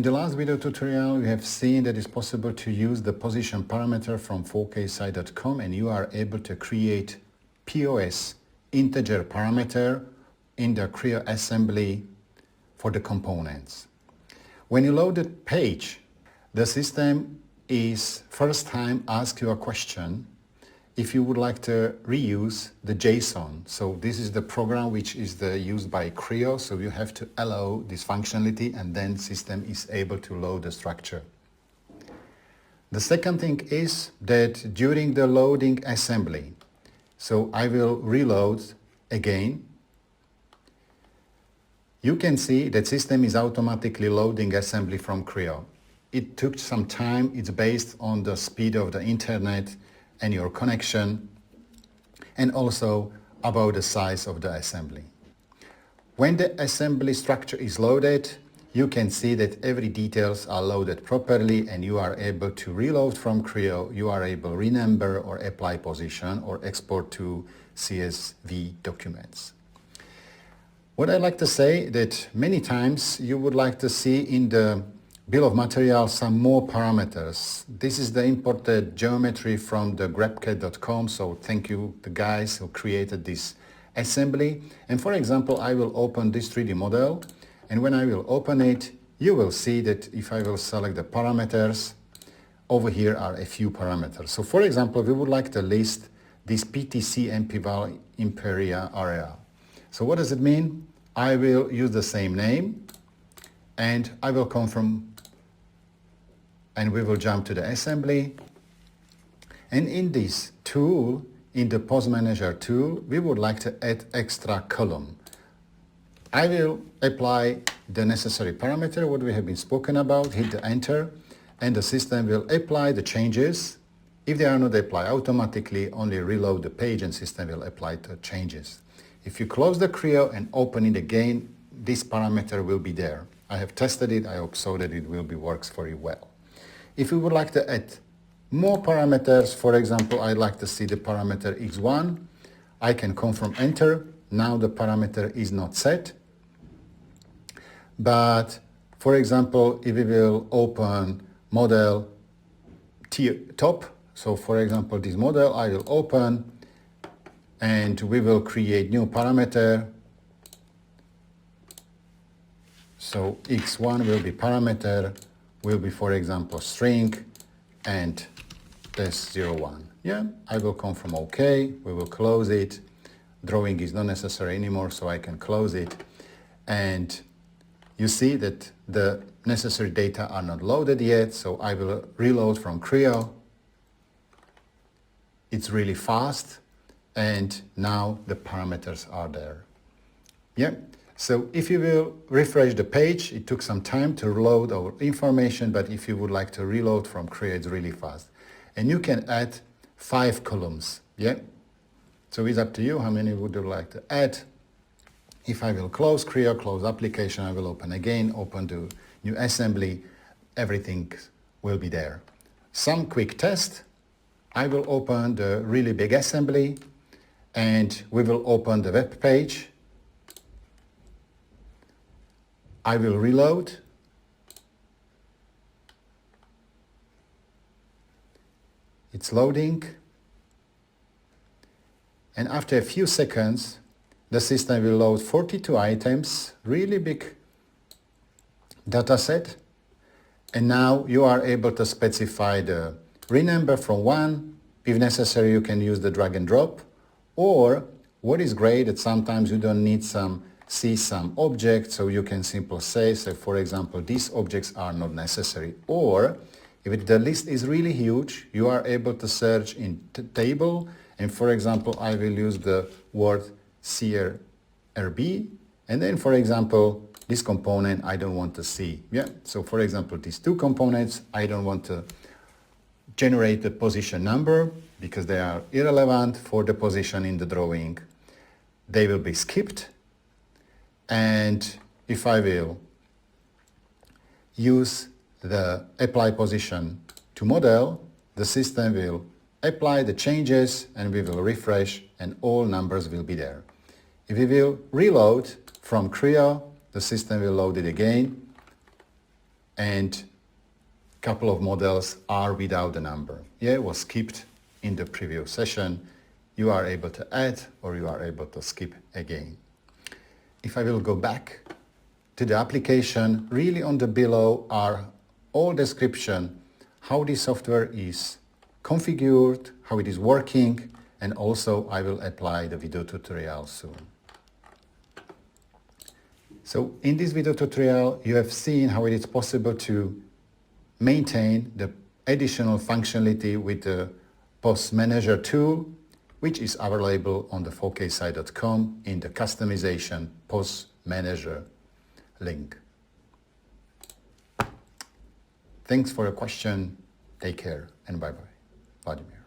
In the last video tutorial, we have seen that it's possible to use the position parameter from 4ksite.com and you are able to create POS integer parameter in the Creo assembly for the components. When you load the page, the system is first time ask you a question if you would like to reuse the JSON. So this is the program which is used by Creo, so you have to allow this functionality and then system is able to load the structure. The second thing is that during the loading assembly, so I will reload again, you can see that system is automatically loading assembly from Creo. It took some time, it's based on the speed of the internet and your connection, and also about the size of the assembly. When the assembly structure is loaded, you can see that every details are loaded properly and you are able to reload from Creo, you are able to renumber or apply position or export to CSV documents. What I like to say that many times you would like to see in the bill of materials some more parameters. This is the imported geometry from the grabcat.com, so thank you the guys who created this assembly. And for example, I will open this 3D model, and when I will open it, you will see that if I will select the parameters, over here are a few parameters. So for example, we would like to list this PTC MPVAL Imperia area. So what does it mean? I will use the same name and I will confirm, and we will jump to the assembly. And in this tool, in the POS Manager tool, we would like to add extra column. I will apply the necessary parameter, what we have been spoken about, hit the enter, and the system will apply the changes. If they are not applied automatically, only reload the page and system will apply the changes. If you close the Creo and open it again, this parameter will be there. I have tested it, I hope so that it will be works very well. If you would like to add more parameters, for example, I'd like to see the parameter x1, I can confirm enter. Now the parameter is not set. But for example, if we will open model top, so for example, this model I will open and we will create new parameter. So x1 will be parameter, will be for example string and test 01. Yeah, I will confirm OK, we will close it. Drawing is not necessary anymore, so I can close it. And you see that the necessary data are not loaded yet, so I will reload from Creo. It's really fast, and now the parameters are there. Yeah. So if you will refresh the page, it took some time to load our information, but if you would like to reload from Creo, it's really fast. And you can add 5 columns. Yeah. So it's up to you how many would you like to add. If I will close Creo, close application, I will open again, open the new assembly, everything will be there. Some quick test. I will open the really big assembly and we will open the web page. I will reload. It's loading. And after a few seconds, the system will load 42 items, really big data set. And now you are able to specify the renumber from 1. If necessary, you can use the drag and drop. Or what is great that sometimes you don't need see some objects, so you can simply say, for example, these objects are not necessary. Or if the list is really huge, you are able to search in table. And for example, I will use the word CRB. And then, for example, this component I don't want to see. Yeah. So for example, these 2 components, I don't want to generate the position number because they are irrelevant for the position in the drawing. They will be skipped. And if I will use the apply position to model, the system will apply the changes and we will refresh and all numbers will be there. If we will reload from Creo, the system will load it again and couple of models are without the number. Yeah, it was skipped in the previous session. You are able to add or you are able to skip again. If I will go back to the application, really on the below are all description, how the software is configured, how it is working, and also I will apply the video tutorial soon. So in this video tutorial, you have seen how it is possible to maintain the additional functionality with the POS Manager Tool, which is available on the 4ksite.com in the customization POS Manager link. Thanks for your question. Take care and bye-bye. Vladimir.